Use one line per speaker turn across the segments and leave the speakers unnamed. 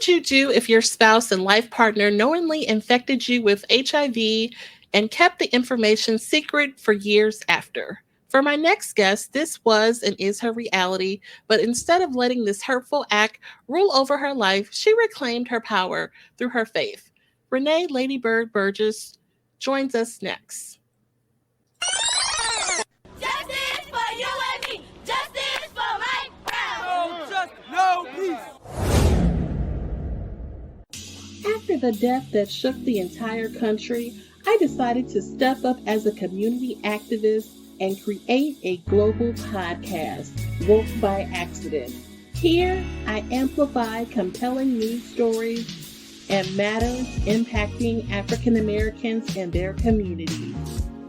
would you do if your spouse and life partner knowingly infected you with HIV and kept the information secret for years after? For my next guest, this was and is her reality, but instead of letting this hurtful act rule over her life, she reclaimed her power through her faith. Renee LadyByrd Burgess joins us next.
Justice for you and me. Justice for Mike Brown.
No justice, no peace.
After the death that shook the entire country, I decided to step up as a community activist and create a global podcast, Woke by Accident. Here, I amplify compelling news stories and matters impacting African Americans and their communities.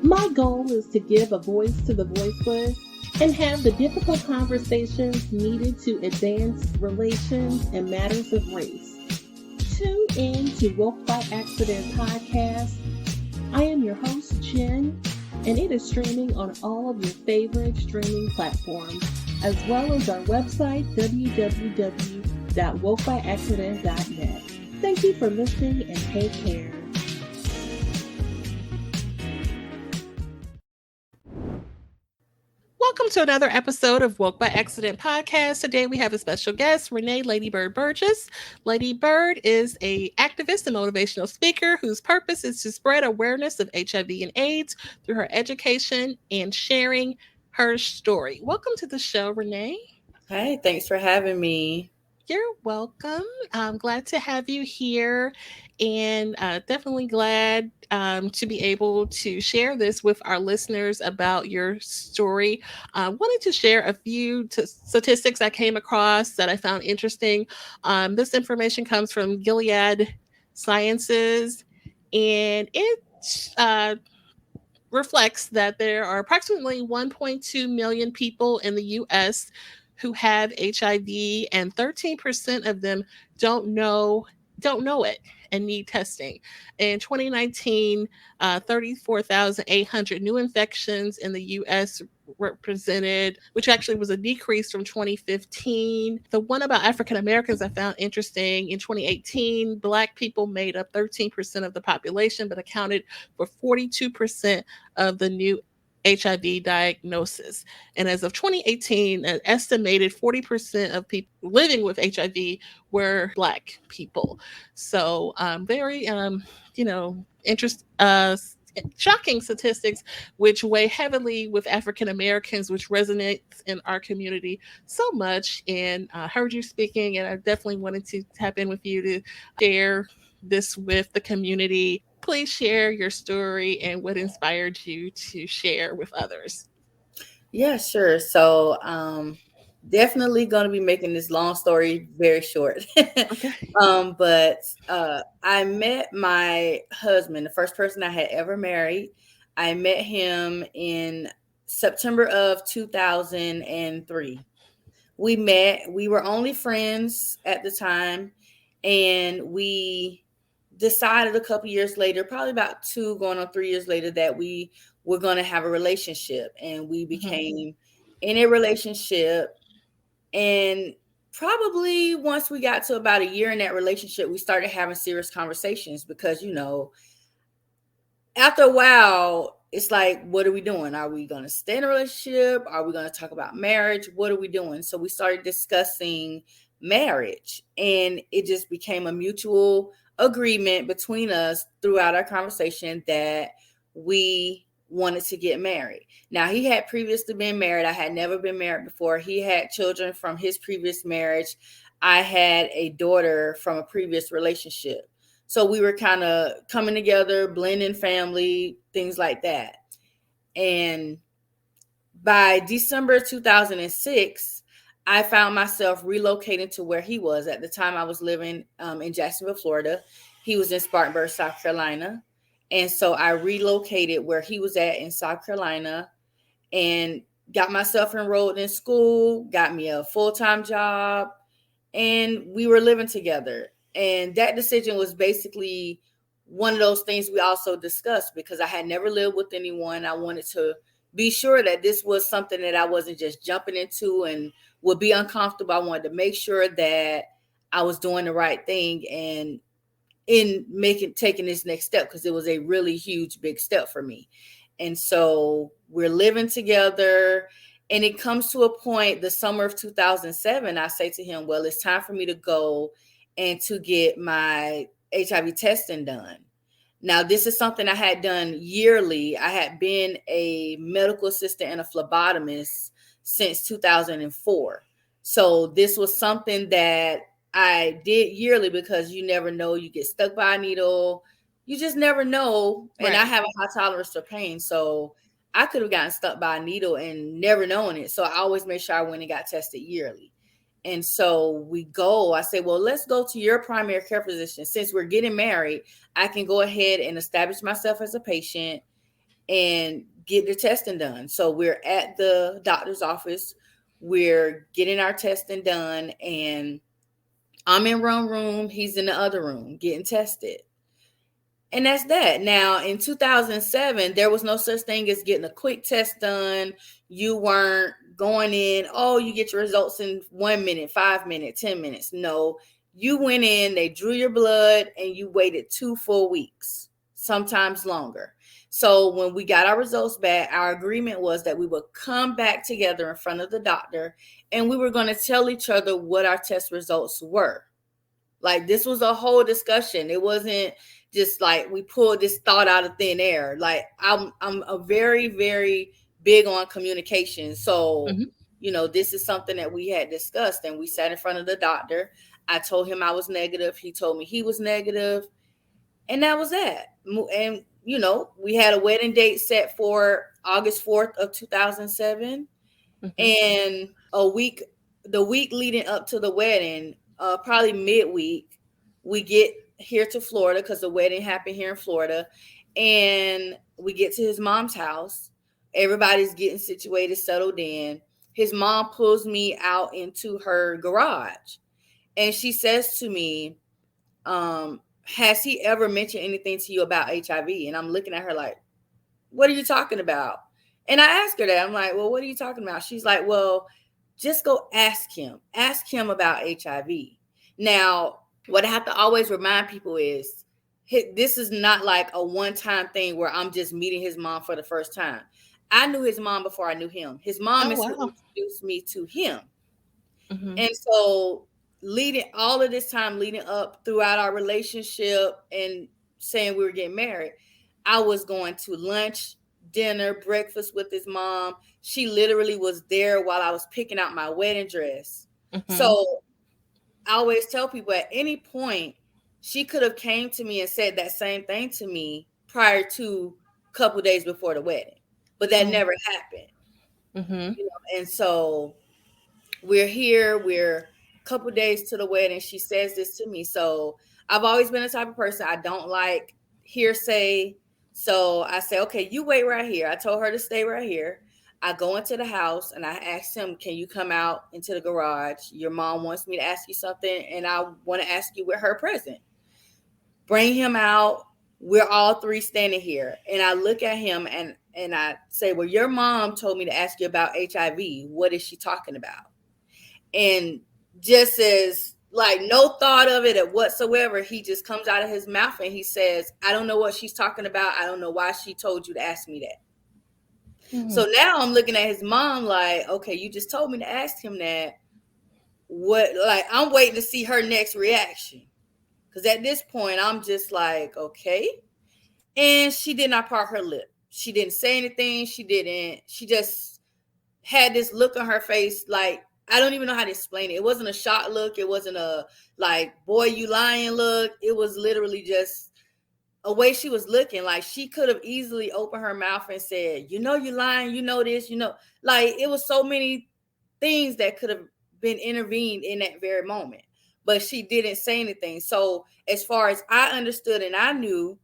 My goal is to give a voice to the voiceless and have the difficult conversations needed to advance relations and matters of race. Tune in to Woke by Accident podcast. I am your host, Jen, and it is streaming on all of your favorite streaming platforms, as well as our website, www.wokebyaccident.net. Thank you for listening and take care. Welcome to another episode of Woke by Accident podcast. Today we have a special guest, Renee LadyByrd Burgess. Lady Bird is an activist and motivational speaker whose purpose is to spread awareness of HIV and AIDS through her education and sharing her story. Welcome to the show, Renee.
Hi, thanks for having me.
You're welcome. I'm glad to have you here, and definitely glad to be able to share this with our listeners about your story. I wanted to share a few statistics I came across that I found interesting. This information comes from Gilead Sciences, and it reflects that there are approximately 1.2 million people in the U.S. who have HIV, and 13% of them don't know it and need testing. In 2019, 34,800 new infections in the U.S. represented, which actually was a decrease from 2015. The one about African Americans I found interesting. In 2018, Black people made up 13% of the population, but accounted for 42% of the new HIV diagnosis. And as of 2018, an estimated 40% of people living with HIV were Black people. So very, shocking statistics, which weigh heavily with African Americans, which resonates in our community so much. And I heard you speaking, and I definitely wanted to tap in with you to share this with the community. Please share your story and what inspired you to share with others.
Yeah, sure. So definitely going to be making this long story very short.
Okay.
But I met my husband, the first person I had ever married. I met him in September of 2003. We met, we were only friends at the time, and we decided a couple years later, probably about 2 going on 3 years later, that we were going to have a relationship, and we became in a relationship. And probably once we got to about a year in that relationship, we started having serious conversations because, after a while, it's like, what are we doing? Are we going to stay in a relationship? Are we going to talk about marriage? What are we doing? So we started discussing marriage, and it just became a mutual agreement between us throughout our conversation that we wanted to get married. Now, he had previously been married. I had never been married before. He had children from his previous marriage. I had a daughter from a previous relationship. So we were kind of coming together, blending family, things like that. And by December 2006, I found myself relocating to where he was. At the time, I was living in Jacksonville, Florida. He was in Spartanburg, South Carolina. And so I relocated where he was at in South Carolina and got myself enrolled in school, got me a full-time job, and we were living together. And that decision was basically one of those things we also discussed because I had never lived with anyone. I wanted to be sure that this was something that I wasn't just jumping into and would be uncomfortable. I wanted to make sure that I was doing the right thing and taking this next step, because it was a really huge, big step for me. And so we're living together, and it comes to a point, the summer of 2007, I say to him, well, it's time for me to go and to get my HIV testing done. Now, this is something I had done yearly. I had been a medical assistant and a phlebotomist since 2004. So this was something that I did yearly, because you never know, you get stuck by a needle. You just never know. And
Right.
I have a high tolerance to pain. So I could have gotten stuck by a needle and never known it. So I always made sure I went and got tested yearly. And so we go, I say, well, let's go to your primary care physician. Since we're getting married, I can go ahead and establish myself as a patient and get the testing done. So we're at the doctor's office. We're getting our testing done, and I'm in one room, he's in the other room getting tested. And that's that. Now, in 2007, there was no such thing as getting a quick test done. You weren't going in, oh, you get your results in 1 minute, 5 minutes, 10 minutes. No, you went in, they drew your blood, and you waited 2 full weeks, sometimes longer. So when we got our results back, our agreement was that we would come back together in front of the doctor, and we were going to tell each other what our test results were. Like, this was a whole discussion. It wasn't just like we pulled this thought out of thin air. Like, I'm a very, very big on communication. So, this is something that we had discussed, and we sat in front of the doctor. I told him I was negative. He told me he was negative, and that was that. And, we had a wedding date set for August 4th of 2007. And the week leading up to the wedding, probably midweek, we get here to Florida, because the wedding happened here in Florida, and we get to his mom's house. Everybody's getting situated, settled in. His mom pulls me out into her garage, and she says to me, has he ever mentioned anything to you about HIV? And I'm looking at her like, what are you talking about? And I asked her that. I'm like, well, what are you talking about? She's like, well, just go ask him about HIV. Now, what I have to always remind people is, this is not like a one-time thing where I'm just meeting his mom for the first time. I knew his mom before I knew him. His mom is who introduced me to him. And so leading up throughout our relationship and saying we were getting married, I was going to lunch, dinner, breakfast with his mom. She literally was there while I was picking out my wedding dress. So I always tell people, at any point, she could have came to me and said that same thing to me prior to a couple days before the wedding, but that never happened. And so we're here, we're a couple days to the wedding. She says this to me. So I've always been the type of person, I don't like hearsay. So I say, okay, you wait right here. I told her to stay right here. I go into the house and I asked him, can you come out into the garage? Your mom wants me to ask you something, and I want to ask you with her present. Bring him out. We're all three standing here. And I look at him and I say, well, your mom told me to ask you about HIV. What is she talking about? And just as like no thought of it whatsoever, he just comes out of his mouth and he says, I don't know what she's talking about. I don't know why she told you to ask me that. So now I'm looking at his mom like, okay, you just told me to ask him that. What, like, I'm waiting to see her next reaction. Because at this point, I'm just like, okay. And she did not part her lip. She didn't say anything. She just had this look on her face like, I don't even know how to explain it. It wasn't a shocked look. It wasn't a like, boy, you lying look. It was literally just a way she was looking. Like, she could have easily opened her mouth and said, you know, you're lying. You know this, like, it was so many things that could have been intervened in that very moment, but she didn't say anything. So as far as I understood, and I knew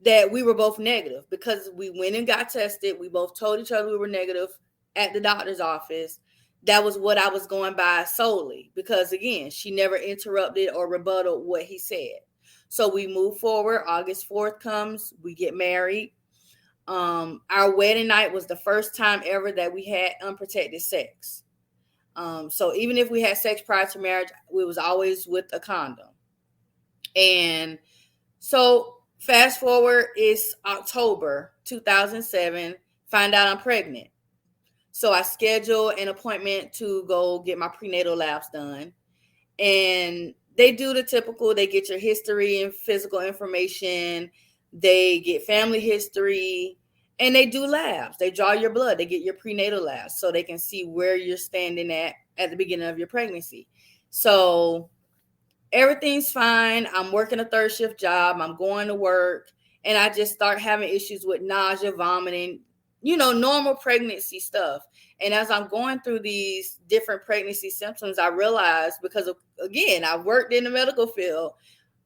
that we were both negative, because we went and got tested. We both told each other we were negative at the doctor's office. That was what I was going by solely, because again, she never interrupted or rebutted what he said. So we move forward. August 4th comes, we get married. Our wedding night was the first time ever that we had unprotected sex. So even if we had sex prior to marriage, we was always with a condom. And so fast forward, it's October 2007, find out I'm pregnant. So I schedule an appointment to go get my prenatal labs done. And they do the typical, they get your history and physical information, they get family history, and they do labs. They draw your blood, they get your prenatal labs so they can see where you're standing at the beginning of your pregnancy. So everything's fine. I'm working a third shift job. I'm going to work, and I just start having issues with nausea, vomiting, normal pregnancy stuff. And as I'm going through these different pregnancy symptoms, I realized, because again, I worked in the medical field,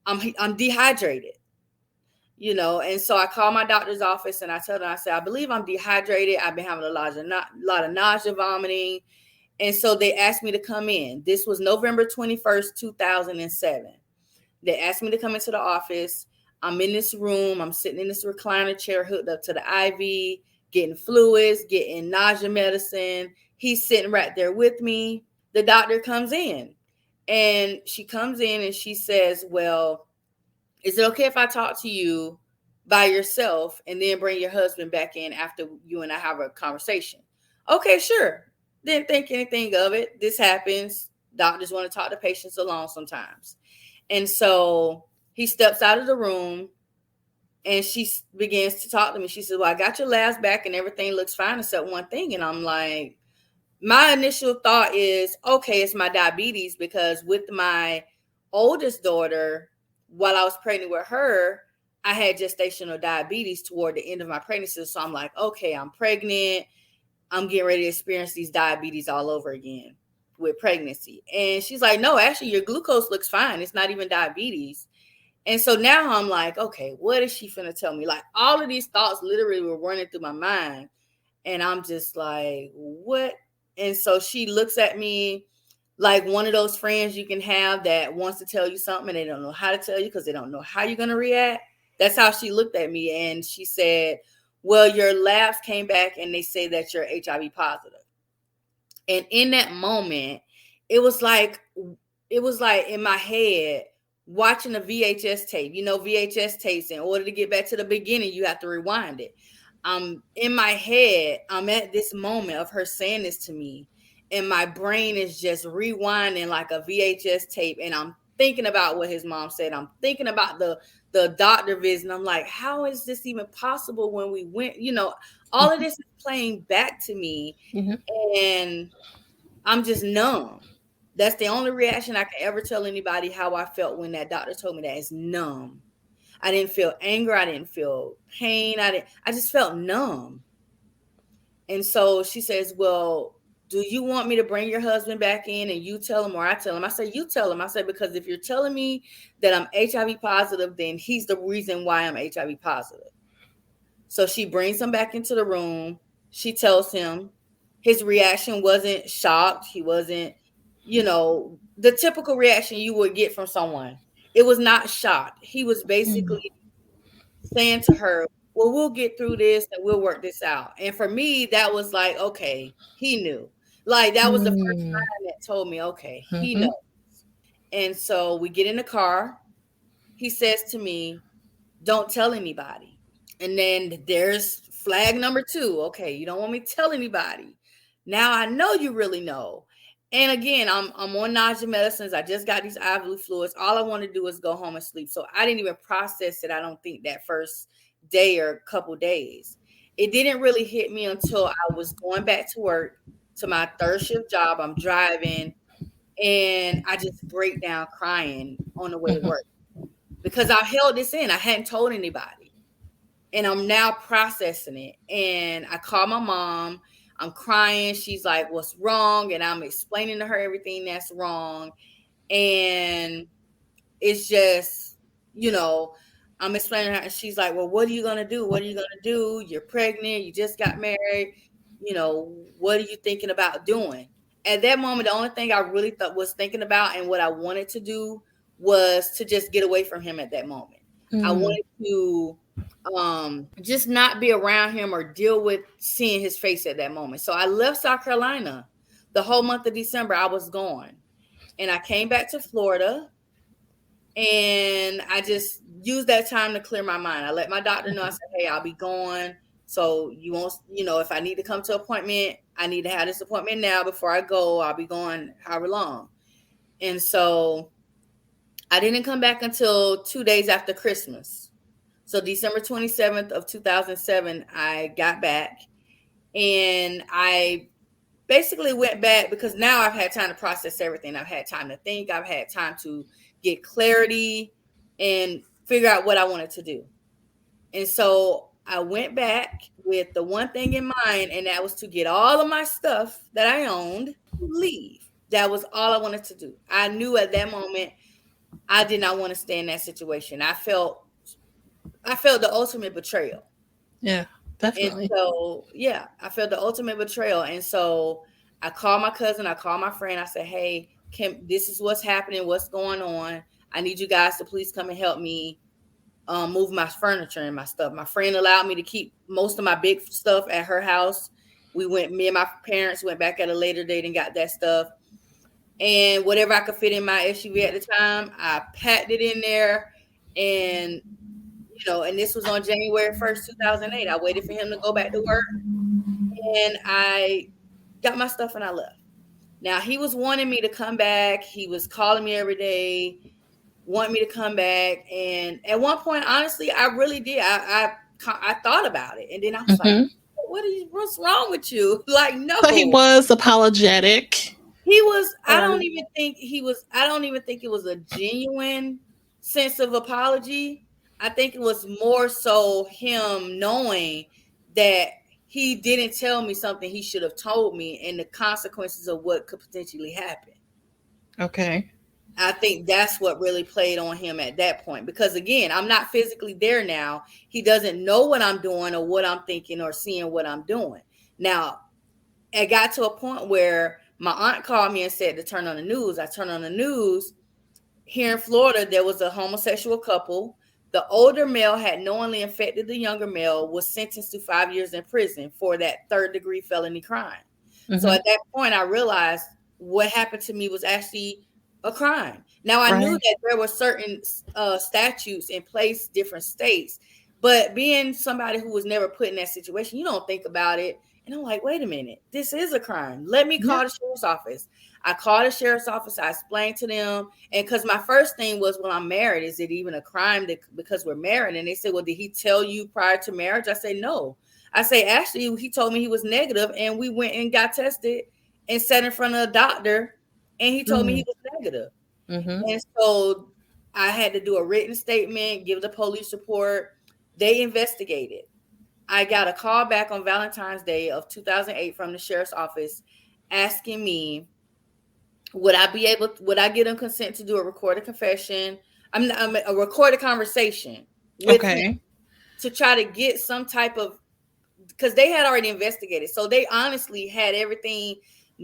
I'm dehydrated, and so I call my doctor's office and I tell them, I said, I believe I'm dehydrated. I've been having a lot of nausea, vomiting. And so they asked me to come in. This was November 21st, 2007. They asked me to come into the office. I'm in this room. I'm sitting in this recliner chair hooked up to the IV, getting fluids, getting nausea medicine. He's sitting right there with me. The doctor comes in, and she comes in and she says, well, is it okay if I talk to you by yourself and then bring your husband back in after you and I have a conversation? Okay, sure. Didn't think anything of it. This happens. Doctors want to talk to patients alone sometimes. And so he steps out of the room and she begins to talk to me. She says, well, I got your labs back and everything looks fine except one thing. And I'm like, my initial thought is, okay, it's my diabetes, because with my oldest daughter, while I was pregnant with her, I had gestational diabetes toward the end of my pregnancy. So I'm like, okay, I'm pregnant. I'm getting ready to experience these diabetes all over again with pregnancy. And she's like, no, actually your glucose looks fine. It's not even diabetes. And so now I'm like, okay, what is she finna tell me? Like, all of these thoughts literally were running through my mind. And I'm just like, what? And so she looks at me like one of those friends you can have that wants to tell you something and they don't know how to tell you because they don't know how you're going to react. That's how she looked at me. And she said, well, your labs came back and they say that you're HIV positive. And in that moment, it was like in my head, watching a VHS tape. VHS tapes, in order to get back to the beginning, you have to rewind it. In my head, I'm at this moment of her saying this to me, and my brain is just rewinding like a VHS tape, and I'm thinking about what his mom said. I'm thinking about the doctor visit. And I'm like, how is this even possible when we went? All of this is playing back to me, and I'm just numb. That's the only reaction I can ever tell anybody how I felt when that doctor told me that, is numb. I didn't feel anger. I didn't feel pain. I just felt numb. And so she says, well, do you want me to bring your husband back in and you tell him or I tell him? I said, you tell him. I said, because if you're telling me that I'm HIV positive, then he's the reason why I'm HIV positive. So she brings him back into the room. She tells him. His reaction wasn't shocked. He wasn't, the typical reaction you would get from someone. It was not shocked. He was basically saying to her, well, we'll get through this and we'll work this out. And for me, that was like, okay, he knew. Like, that was the first time that told me, okay, he knows. And so we get in the car. He says to me, don't tell anybody. And then there's flag number 2. Okay, you don't want me to tell anybody. Now I know you really know. And again, I'm on nausea medicines. I just got these IV fluids. All I want to do is go home and sleep. So I didn't even process it, I don't think, that first day or couple days. It didn't really hit me until I was going back to work, to my third shift job. I'm driving and I just break down crying on the way to work because I held this in. I hadn't told anybody. And I'm now processing it. And I call my mom. I'm crying. She's like, what's wrong? And I'm explaining to her everything that's wrong. And it's just, I'm explaining to her. And she's like, well, what are you going to do? What are you going to do? You're pregnant. You just got married. What are you thinking about doing? At that moment, the only thing I really was thinking about and what I wanted to do was to just get away from him at that moment. I wanted to just not be around him or deal with seeing his face at that moment. So I left South Carolina the whole month of December, I was gone. And I came back to Florida, and I just used that time to clear my mind. I let my doctor know. I said, hey, I'll be gone. So you won't, if I need to come to an appointment, I need to have this appointment now before I go. I'll be gone however long. And so I didn't come back until 2 days after Christmas. So December 27th of 2007, I got back, and I basically went back because now I've had time to process everything. I've had time to think. I've had time to get clarity and figure out what I wanted to do. And so I went back with the one thing in mind, and that was to get all of my stuff that I owned, leave. That was all I wanted to do. I knew at that moment I did not want to stay in that situation. I felt the ultimate betrayal.
Yeah, definitely.
And so, yeah, I felt the ultimate betrayal. And so I called my cousin, I called my friend. I said, hey, this is what's happening, what's going on. I need you guys to please come and help me move my furniture and my stuff. My friend allowed me to keep most of my big stuff at her house. Me and my parents went back at a later date and got that stuff. And whatever I could fit in my SUV at the time, I packed it in there. And and this was on January 1st, 2008. I waited for him to go back to work, and I got my stuff and I left. Now, he was wanting me to come back. He was calling me every day, wanting me to come back. And at one point, honestly, I really did. I thought about it. And then I was like, what's wrong with you? Like, no.
So he was apologetic.
He was, I don't even think it was a genuine sense of apology. I think it was more so him knowing that he didn't tell me something he should have told me and the consequences of what could potentially happen.
Okay.
I think that's what really played on him at that point. Because again, I'm not physically there now. He doesn't know what I'm doing or what I'm thinking or seeing what I'm doing. Now, it got to a point where my aunt called me and said to turn on the news. I turned on the news. Here in Florida, there was a homosexual couple. The older male had knowingly infected the younger male, was sentenced to 5 years in prison for that third-degree felony crime. Mm-hmm. So at that point, I realized what happened to me was actually a crime. Now, I knew that there were certain statutes in place, different states, but being somebody who was never put in that situation, you don't think about it. And I'm like, wait a minute, this is a crime. Let me call the sheriff's office. I called the sheriff's office. I explained to them. And because my first thing was, well, I'm married. Is it even a crime because we're married? And they said, well, did he tell you prior to marriage? I say, no. I say, actually, he told me he was negative, and we went and got tested and sat in front of a doctor, and he told me he was negative. Mm-hmm. And so I had to do a written statement, give the police report. They investigated. I got a call back on Valentine's Day of 2008 from the sheriff's office asking me, would I get him consent to do a recorded confession? A recorded conversation with him to try to get some type of, because they had already investigated. So they honestly had everything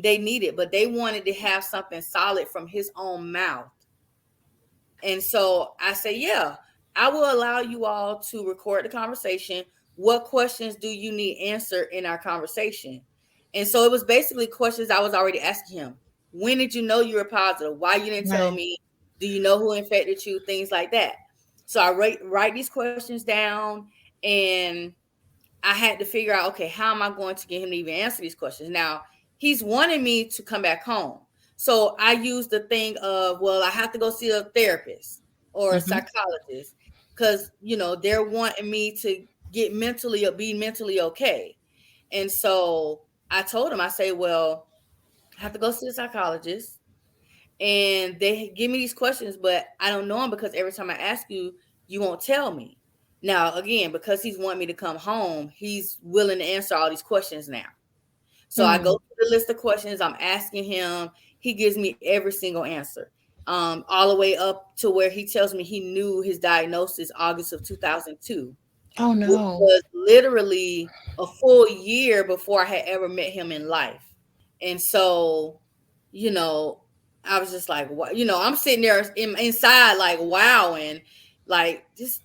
they needed, but they wanted to have something solid from his own mouth. And so I said, yeah, I will allow you all to record the conversation. What questions do you need answered in our conversation? And so it was basically questions I was already asking him. When did you know you were positive? Why you didn't tell me? Do you know who infected you? Things like that. So I write these questions down, and I had to figure out, okay, how am I going to get him to even answer these questions? Now, he's wanting me to come back home. So I used the thing of, well, I have to go see a therapist or a psychologist because, they're wanting me to be mentally okay. And so I told him, I say, well, I have to go see a psychologist, and they give me these questions, but I don't know them because every time I ask you, you won't tell me. Now, again, because he's wanting me to come home, he's willing to answer all these questions now. So I go through the list of questions. I'm asking him. He gives me every single answer, all the way up to where he tells me he knew his diagnosis August of 2002.
Oh, no.
Which was literally a full year before I had ever met him in life. And so, I was just like, what? I'm sitting there inside, like, wowing, like, is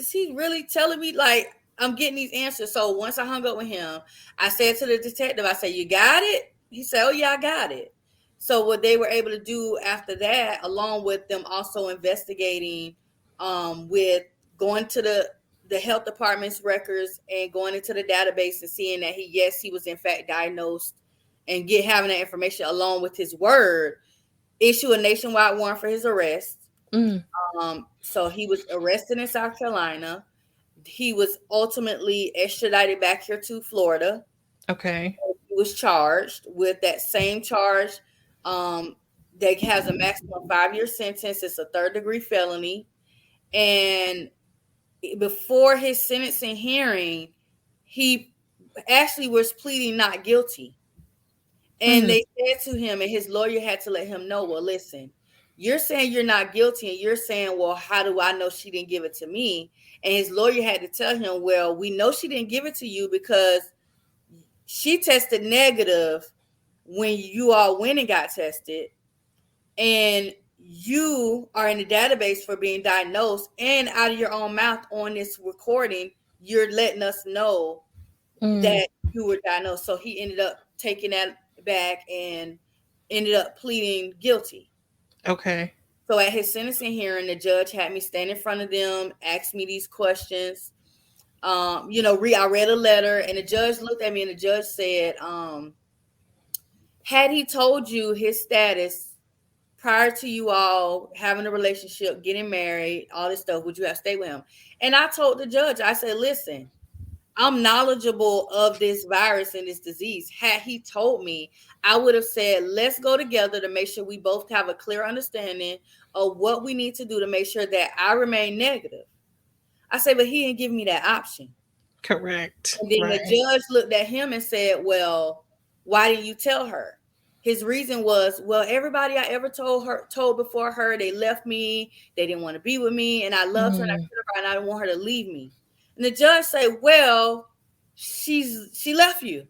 he really telling me? Like, I'm getting these answers. So once I hung up with him, I said to the detective, I said, you got it? he said, oh yeah, I got it. So what they were able to do after that, along with them also investigating, with going to the health department's records and going into the database and seeing that he was in fact diagnosed, and having that information along with his word, issue a nationwide warrant for his arrest. So he was arrested in South Carolina. He was ultimately extradited back here to Florida.
Okay.
He was charged with that same charge, that has a maximum 5-year sentence. It's a 3rd-degree felony. And before his sentencing hearing, he actually was pleading not guilty. And they said to him, and his lawyer had to let him know, well, listen, you're saying you're not guilty, and you're saying, well, how do I know she didn't give it to me? And his lawyer had to tell him, well, we know she didn't give it to you because she tested negative when you all went and got tested, and you are in the database for being diagnosed, and out of your own mouth on this recording, you're letting us know that you were diagnosed. So he ended up taking that back and ended up pleading guilty.
Okay.
So at his sentencing hearing, the judge had me stand in front of them, ask me these questions. I read a letter, and the judge looked at me, and the judge said, had he told you his status prior to you all having a relationship, getting married, all this stuff, would you have stayed with him? And I told the judge, I said, listen, I'm knowledgeable of this virus and this disease. Had he told me, I would have said, let's go together to make sure we both have a clear understanding of what we need to do to make sure that I remain negative. I said, but he didn't give me that option.
Correct.
And then the judge looked at him and said, well, why didn't you tell her? His reason was, well, everybody I ever told before her, they left me. They didn't want to be with me. And I loved her, and I cared about her, and I didn't want her to leave me. And the judge said, well, she left you.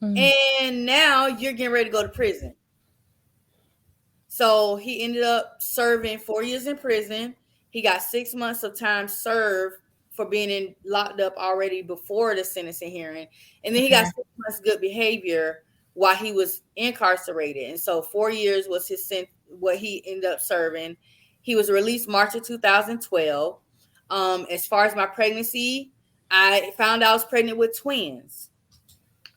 And now you're getting ready to go to prison. So he ended up serving 4 years in prison. He got 6 months of time served for being locked up already before the sentencing hearing. And then he got 6 months good behavior while he was incarcerated. And so 4 years was what he ended up serving. He was released March of 2012. As far as my pregnancy, I found out I was pregnant with twins.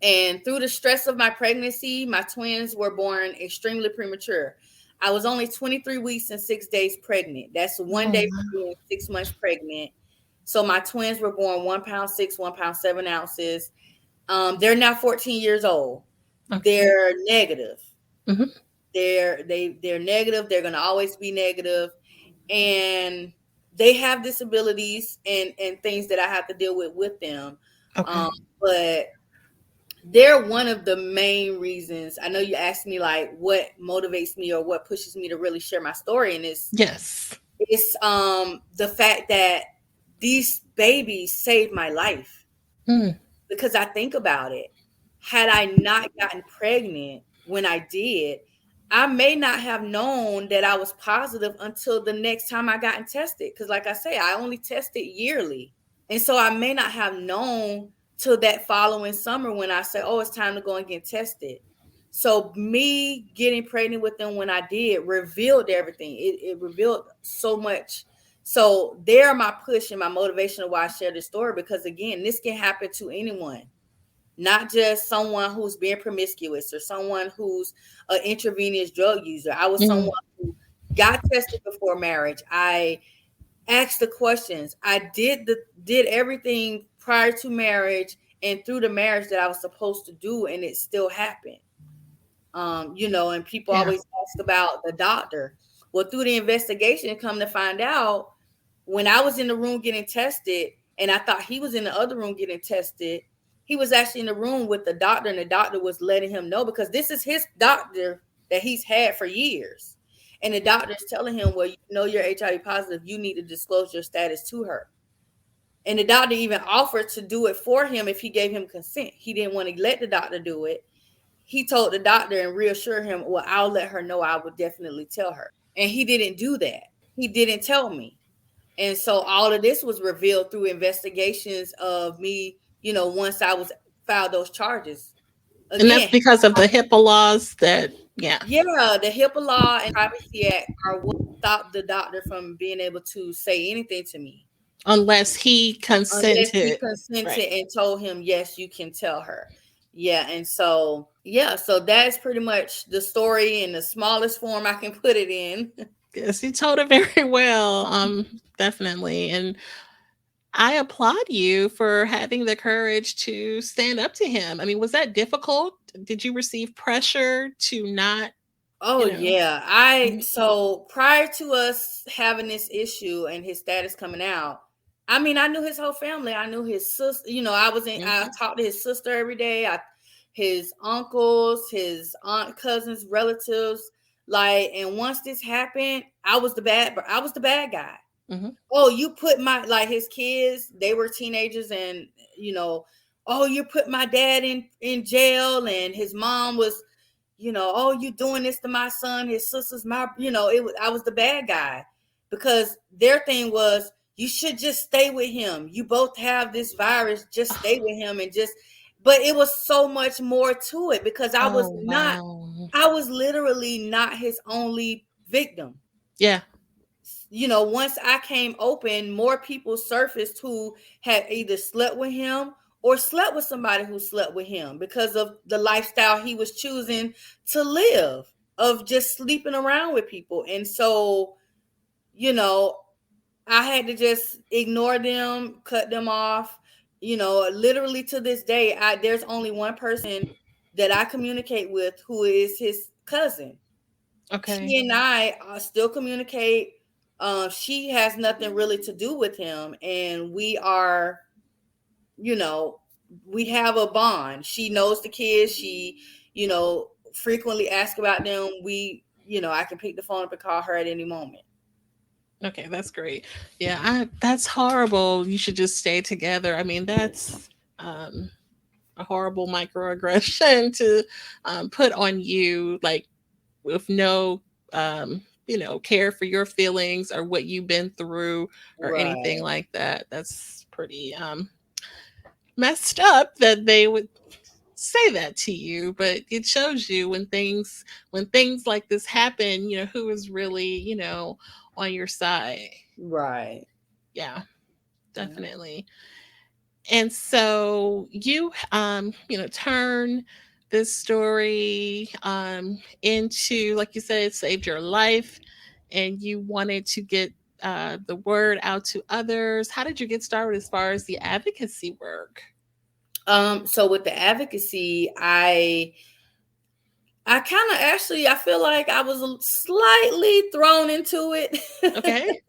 And through the stress of my pregnancy, my twins were born extremely premature. I was only 23 weeks and 6 days pregnant. That's 1 day from being 6 months pregnant. So my twins were born 1 pound 6, 1 pound 7 ounces. They're now 14 years old. Okay. They're negative. They're negative. They're going to always be negative. And they have disabilities and things that I have to deal with them. Okay. But they're one of the main reasons. I know you asked me like what motivates me or what pushes me to really share my story. And it's the fact that these babies saved my life. Because I think about it. Had I not gotten pregnant when I did, I may not have known that I was positive until the next time I got tested. Because like I say, I only tested yearly. And so I may not have known till that following summer when I said, oh, it's time to go and get tested. So me getting pregnant with them when I did revealed everything. It revealed so much. So they're my push and my motivation of why I share this story. Because again, this can happen to anyone. Not just someone who's being promiscuous or someone who's an intravenous drug user. I was someone who got tested before marriage. I asked the questions. I did everything prior to marriage and through the marriage that I was supposed to do, and it still happened. And people always ask about the doctor. Well, through the investigation, come to find out, when I was in the room getting tested, and I thought he was in the other room getting tested, he was actually in the room with the doctor, and the doctor was letting him know, because this is his doctor that he's had for years. And the doctor is telling him, well, you know you're HIV positive. You need to disclose your status to her. And the doctor even offered to do it for him if he gave him consent. He didn't want to let the doctor do it. He told the doctor and reassured him, well, I'll let her know. I would definitely tell her. And he didn't do that. He didn't tell me. And so all of this was revealed through investigations of me, once I was filed those charges.
And that's
Again,
because of the HIPAA laws that, yeah.
yeah, the HIPAA law and Privacy Act are what stopped the doctor from being able to say anything to me
Unless he
unless he
consented.
consented
Right.
and told him, yes, you can tell her. Yeah, and so yeah, so that's pretty much the story in the smallest form I can put it in.
Yes, you told it very well. Definitely. And I applaud you for having the courage to stand up to him. I mean, was that difficult? Did you receive pressure to not,
Oh
you know?
yeah. I
Mhm.
so prior to us having this issue and his status coming out, I mean, I knew his whole family. I knew his sister, I
Mhm.
talked to his sister every day. His uncles, his aunt, cousins, relatives. Like, and once this happened, I was the bad guy.
Mhm.
Oh, you put my like his kids, they were teenagers, and you know, oh, you put my dad in jail, and his mom was, oh, you doing this to my son, his sister's my, I was the bad guy because their thing was you should just stay with him. You both have this virus, just stay with him and just, but it was so much more to it because
Oh, wow.
I was literally not his only victim.
Yeah.
Once I came open, more people surfaced who had either slept with him or slept with somebody who slept with him because of the lifestyle he was choosing to live of just sleeping around with people. And so, you know, I had to just ignore them, cut them off. Literally to this day, there's only one person that I communicate with who is his cousin. She
Okay.
and I still communicate. She has nothing really to do with him, and we are, you know, we have a bond. She knows the kids. She, frequently asks about them. I can pick the phone up and call her at any moment.
Okay, that's great. Yeah, that's horrible. You should just stay together. I mean, that's um a horrible microaggression to put on you, like with no care for your feelings or what you've been through or anything
Right.
like that. That's pretty messed up that they would say that to you, but it shows you when things like this happen, who is really, on your side.
Right.
Yeah,
Yeah.
definitely. And so you turn this story into, like you said, it saved your life, and you wanted to get the word out to others. How did you get started as far as the advocacy work?
So with the advocacy, I kind of actually I feel like I was slightly thrown into it.
Okay.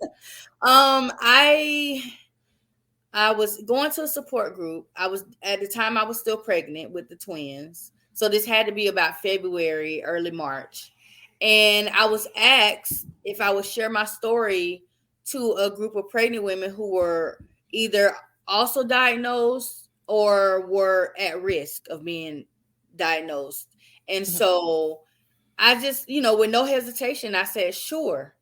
I was going to a support group. I was at the time I was still pregnant with the twins. So this had to be about February, early March. And I was asked if I would share my story to a group of pregnant women who were either also diagnosed or were at risk of being diagnosed. And
Mhm.
so I just, with no hesitation, I said, sure.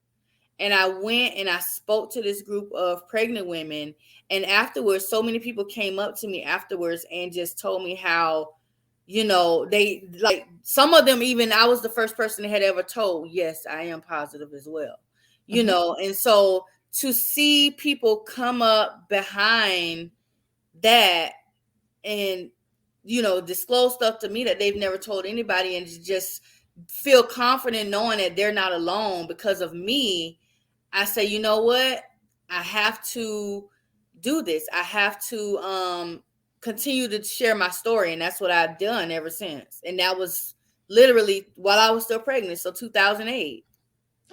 And I went and I spoke to this group of pregnant women. And afterwards, so many people came up to me afterwards and just told me how, they like some of them, even I was the first person they had ever told, yes, I am positive as well,
Mhm.
and so to see people come up behind that and, disclose stuff to me that they've never told anybody and just feel confident knowing that they're not alone because of me, I say, you know what? I have to do this. I have to continue to share my story. And that's what I've done ever since. And that was literally while I was still pregnant. So 2008.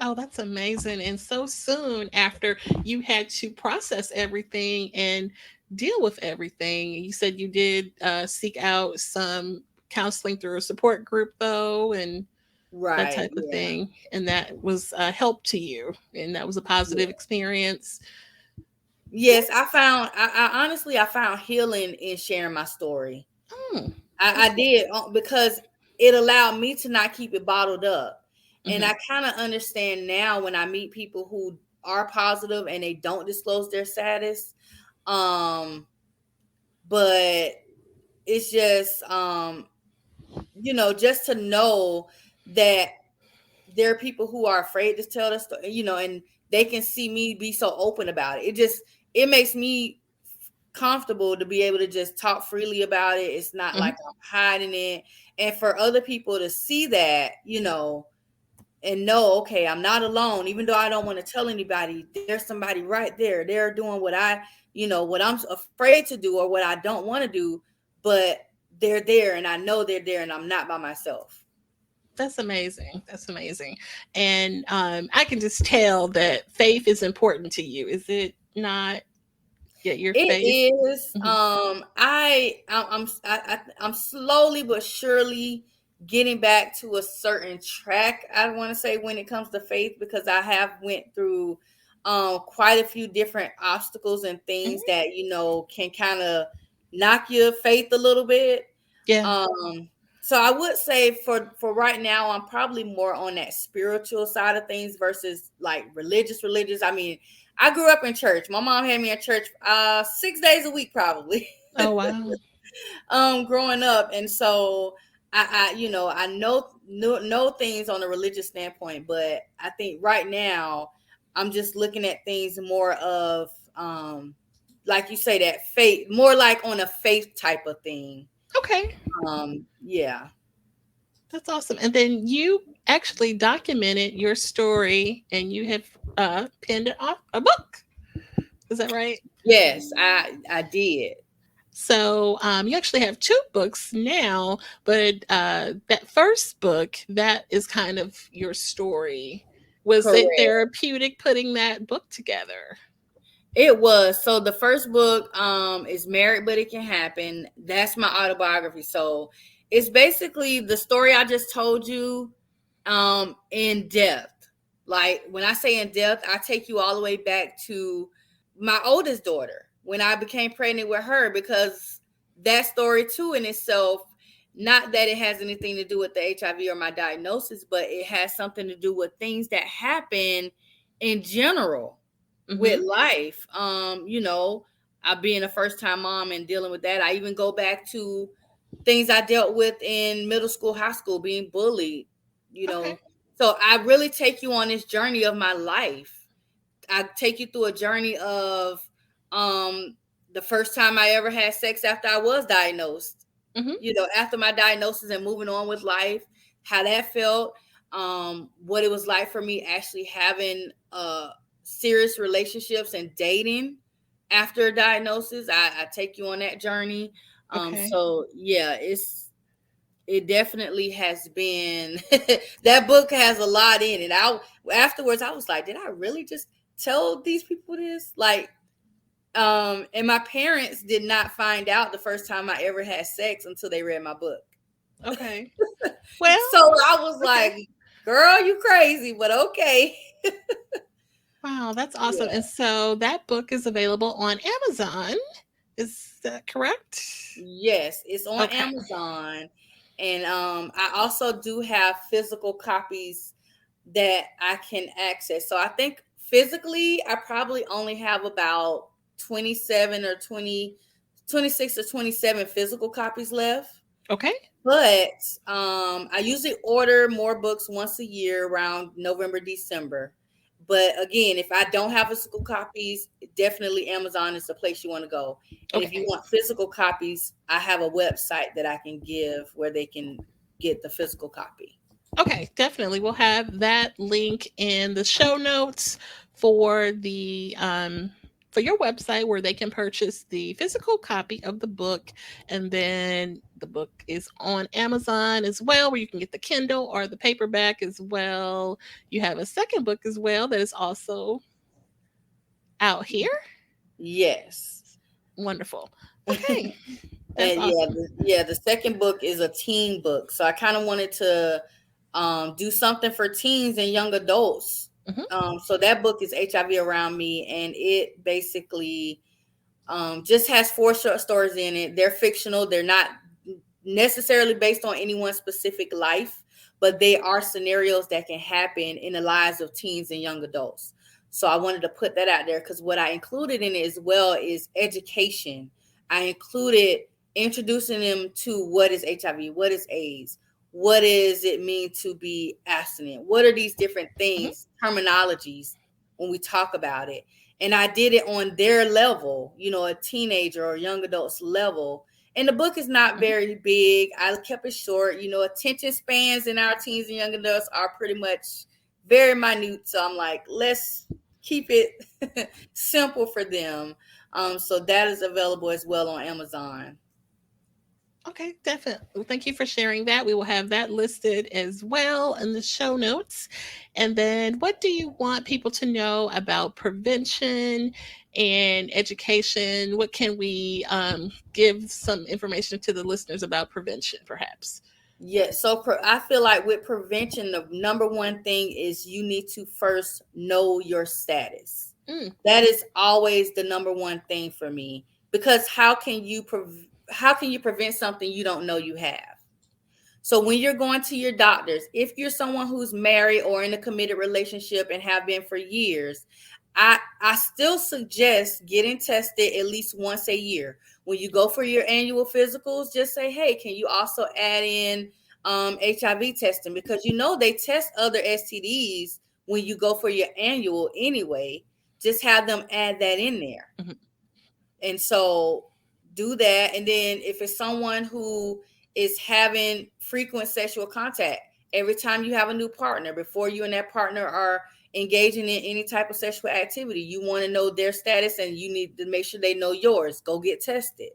Oh, that's amazing. And so soon after you had to process everything and deal with everything, you said you did seek out some counseling through a support group, though, and that
Right.
type of
Yeah.
thing. And that was a help to you. And that was a
Yeah.
positive experience.
Yes, I honestly, I found healing in sharing my story.
Hmm,
I
that's
did because it allowed me to not keep it bottled up. And
hmm
I kind of understand now when I meet people who are positive and they don't disclose their status. Um, but it's just just to know that there are people who are afraid to tell the story, and they can see me be so open about it. It makes me comfortable to be able to just talk freely about it. It's not like I'm hiding it. And for other people to see that, and know, okay, I'm not alone, even though I don't want to tell anybody, there's somebody right there. They're doing what what I'm afraid to do or what I don't want to do, but they're there and I know they're there and I'm not by myself.
That's amazing. That's amazing. And I can just tell that faith is important to you. Is it not? Yeah, your
It
faith.
is. I'm slowly but surely getting back to a certain track, I want to say, when it comes to faith, because I have went through quite a few different obstacles and things that can kind of knock your faith a little bit.
Yeah.
So I would say for right now, I'm probably more on that spiritual side of things versus like religious. I mean, I grew up in church. My mom had me in church 6 days a week, probably.
Oh, wow.
Growing up. And so I know things on a religious standpoint, but I think right now I'm just looking at things more of, like you say, that faith, more like on a faith type of thing.
Okay.
Yeah.
That's awesome. And then you actually documented your story and you have penned a book. Is that right?
Yes, I did.
So you actually have 2 books now, but that first book, that is kind of your story. Was
Correct.
it therapeutic putting that book together?
It was. So the first book is Married But It Can Happen. That's my autobiography. So it's basically the story I just told you in depth. Like when I say in depth, I take you all the way back to my oldest daughter when I became pregnant with her, because that story too in itself, not that it has anything to do with the HIV or my diagnosis, but it has something to do with things that happen in general with life. I being a first-time mom and dealing with that. I even go back to things I dealt with in middle school, high school, being bullied,
Okay.
So I really take you on this journey of my life. I take you through a journey of the first time I ever had sex after I was diagnosed, after my diagnosis and moving on with life, how that felt, what it was like for me actually having serious relationships and dating after a diagnosis. I take you on that journey.
Okay.
So yeah, it definitely has been that book has a lot in it. Afterwards I was like, did I really just tell these people this? Like, and my parents did not find out the first time I ever had sex until they read my book.
Okay. Well,
so I was like, girl, you crazy, but okay.
Wow, that's awesome.
Yeah.
And so that book is available on Amazon. Is that correct?
Yes, it's on Amazon. And I also do have physical copies that I can access. So I think physically, I probably only have about 27 or 20, 26 or 27 physical copies left.
Okay.
But I usually order more books once a year around November, December. But again, if I don't have physical copies, definitely Amazon is the place you want to go. And if you want physical copies, I have a website that I can give where they can get the physical copy.
Okay, definitely. We'll have that link in the show notes for the for your website where they can purchase the physical copy of the book. And then the book is on Amazon as well, where you can get the Kindle or the paperback as well. You have a second book as well that is also out here.
Yes.
Wonderful. Okay.
And awesome. The second book is a teen book. So I kind of wanted to do something for teens and young adults. So that book is HIV Around Me, and it basically just has 4 short stories in it. They're fictional. They're not necessarily based on anyone's specific life, but they are scenarios that can happen in the lives of teens and young adults. So I wanted to put that out there because what I included in it as well is education. I included introducing them to what is HIV, what is AIDS, what does it mean to be abstinent? What are these different things, terminologies when we talk about it? And I did it on their level, a teenager or young adults level. And the book is not very big. I kept it short. Attention spans in our teens and young adults are pretty much very minute. So I'm like, let's keep it simple for them. So that is available as well on Amazon.
Okay, definitely. Well, thank you for sharing that. We will have that listed as well in the show notes. And then, what do you want people to know about prevention and education? What can we give some information to the listeners about prevention, perhaps?
Yeah, so I feel like with prevention, the number one thing is you need to first know your status. That is always the number one thing for me, because how can you prevent something you don't know you have? So when you're going to your doctors, if you're someone who's married or in a committed relationship and have been for years, I still suggest getting tested at least once a year. When you go for your annual physicals, just say, hey, can you also add in HIV testing? Because they test other STDs when you go for your annual anyway. Just have them add that in there. And so do that. And then if it's someone who is having frequent sexual contact, every time you have a new partner, before you and that partner are engaging in any type of sexual activity, you want to know their status and you need to make sure they know yours. Go get tested.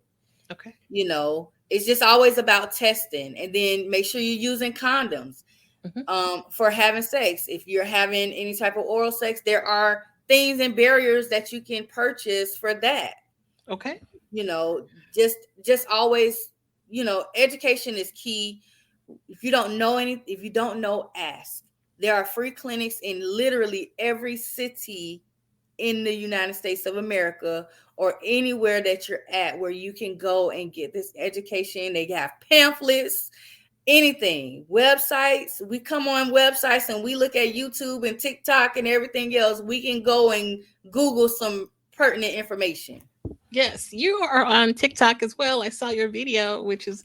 Okay.
It's just always about testing. And then make sure you're using condoms for having sex. If you're having any type of oral sex, there are things and barriers that you can purchase for that.
Okay.
Just always, education is key. If you don't know, ask. There are free clinics in literally every city in the United States of America or anywhere that you're at where you can go and get this education. They have pamphlets, anything, websites. We come on websites and we look at YouTube and TikTok and everything else. We can go and Google some pertinent information.
Yes, you are on TikTok as well. I saw your video, which is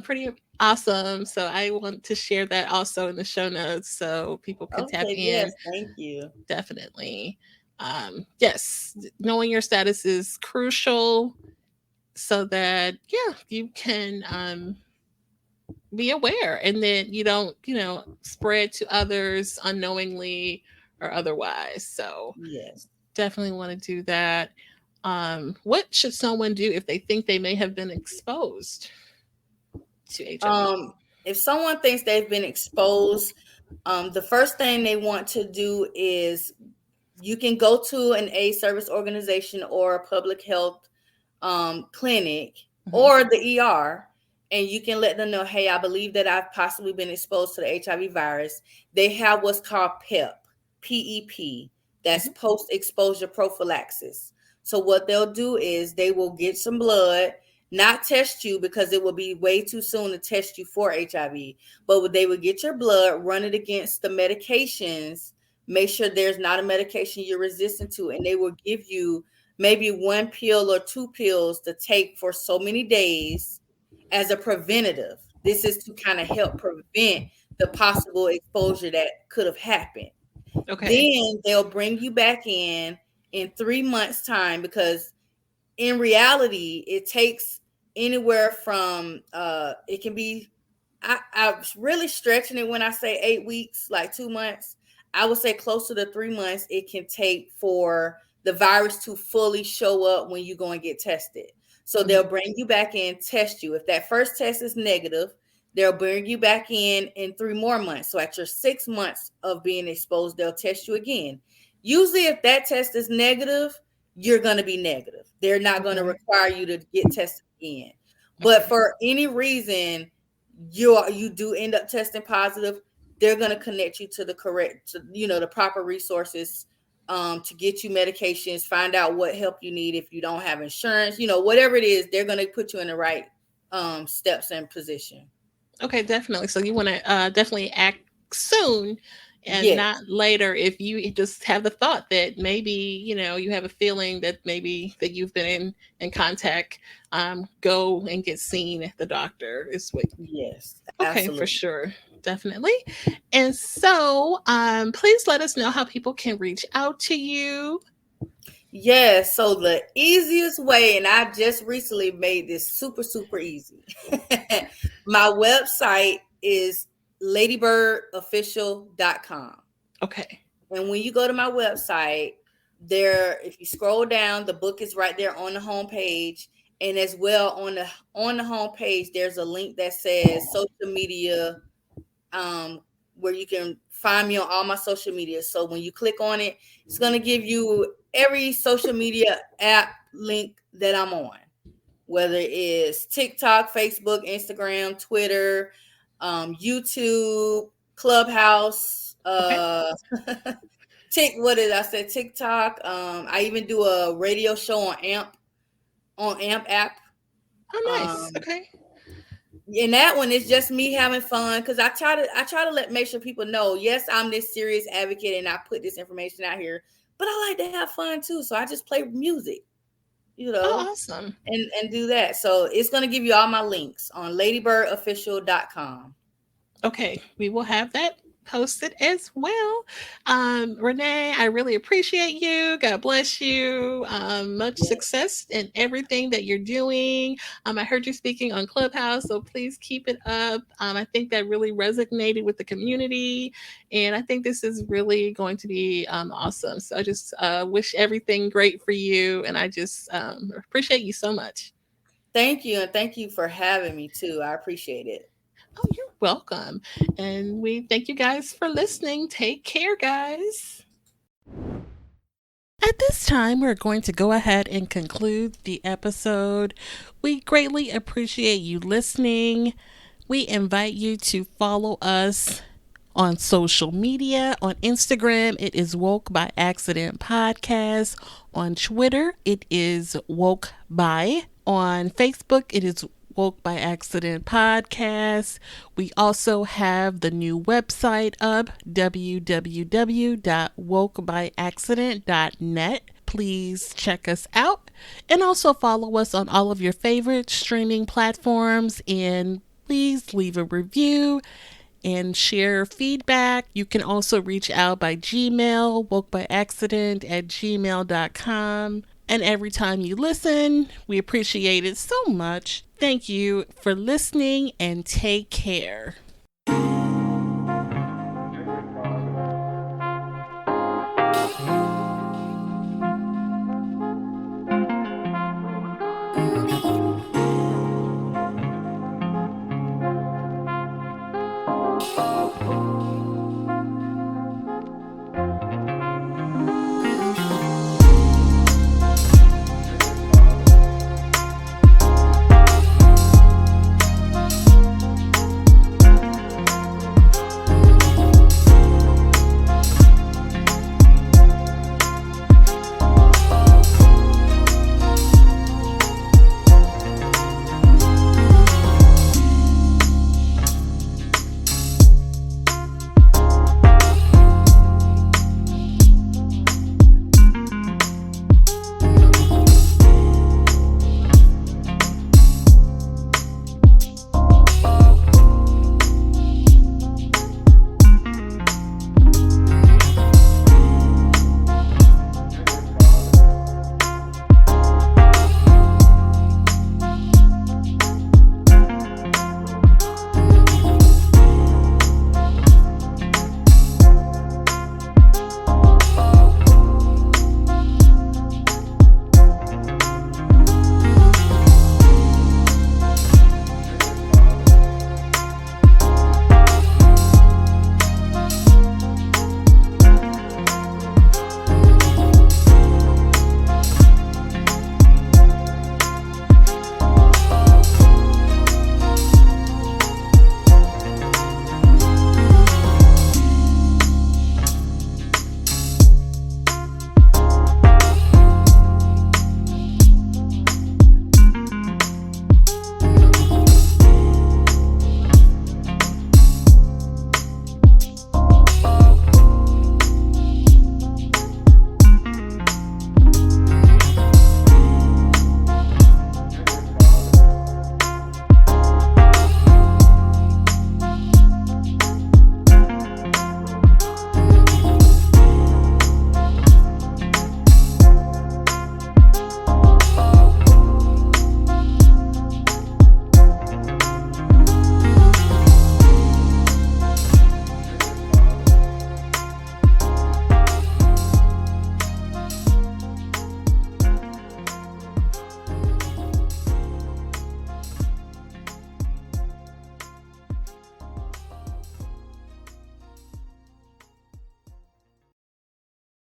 pretty awesome. So I want to share that also in the show notes so people can tap in.
Yes, thank you.
Definitely. Yes, knowing your status is crucial so that, you can be aware and then you don't, spread to others unknowingly or otherwise. So
yes,
definitely want to do that. What should someone do if they think they may have been exposed to HIV?
If someone thinks they've been exposed, the first thing they want to do is you can go to an AIDS service organization or a public health clinic or the ER, and you can let them know, hey, I believe that I've possibly been exposed to the HIV virus. They have what's called PEP, that's post-exposure prophylaxis. So what they'll do is they will get some blood, not test you because it will be way too soon to test you for HIV, but they will get your blood, run it against the medications, make sure there's not a medication you're resistant to, and they will give you maybe 1 pill or 2 pills to take for so many days as a preventative. This is to kind of help prevent the possible exposure that could have happened. Okay. Then they'll bring you back in 3 months' time, because in reality, it takes anywhere from it can be, I'm really stretching it when I say 8 weeks, like 2 months. I would say closer to 3 months it can take for the virus to fully show up when you go and get tested. So they'll bring you back in, test you. If that first test is negative, they'll bring you back in 3 more months. So at your 6 months of being exposed, they'll test you again. Usually if that test is negative, you're going to be negative. They're not going to require you to get tested again. But for any reason, you do end up testing positive, they're going to connect you to the correct, the proper resources to get you medications, find out what help you need if you don't have insurance, whatever it is, they're going to put you in the right steps and position.
Okay, definitely. So you want to definitely act soon and
Yes.
not later if you just have the thought that maybe, you have a feeling that maybe that you've been in contact, go and get seen at the doctor is what.
Yes,
Okay, for
absolutely.
sure. Definitely. And so, please let us know how people can reach out to you.
Yes, so the easiest way, and I just recently made this super, super easy. My website is ladybirdofficial.com.
Okay.
And when you go to my website, there, if you scroll down, the book is right there on the homepage. And as well on the homepage, there's a link that says social media, where you can find me on all my social media. So when you click on it, it's going to give you every social media app link that I'm on, whether it's TikTok, Facebook, Instagram, Twitter, YouTube, Clubhouse,
Okay.
what did I say? TikTok. I even do a radio show on AMP app.
Oh, nice. Okay.
And that one is just me having fun, because I try to make sure people know, yes, I'm this serious advocate and I put this information out here, but I like to have fun too. So I just play music,
Oh, awesome.
and do that. So it's going to give you all my links on ladybirdofficial.com.
Okay, we will have that posted as well. Renee, I really appreciate you. God bless you. Much success in everything that you're doing. I heard you speaking on Clubhouse, so please keep it up. I think that really resonated with the community, and I think this is really going to be awesome. So I just wish everything great for you, and I just appreciate you so much.
Thank you, and thank you for having me too. I appreciate it.
Oh, you're welcome. And we thank you guys for listening. Take care, guys. At this time, we're going to go ahead and conclude the episode. We greatly appreciate you listening. We invite you to follow us on social media. On Instagram, it is Woke by Accident Podcast. On Twitter, it is Woke by. On Facebook, it is Woke by Accident Podcast. We also have the new website up, www.wokebyaccident.net. Please check us out, and also follow us on all of your favorite streaming platforms, and please leave a review and share feedback. You can also reach out by Gmail, wokebyaccident@gmail.com. And every time you listen, we appreciate it so much. Thank you for listening, and take care.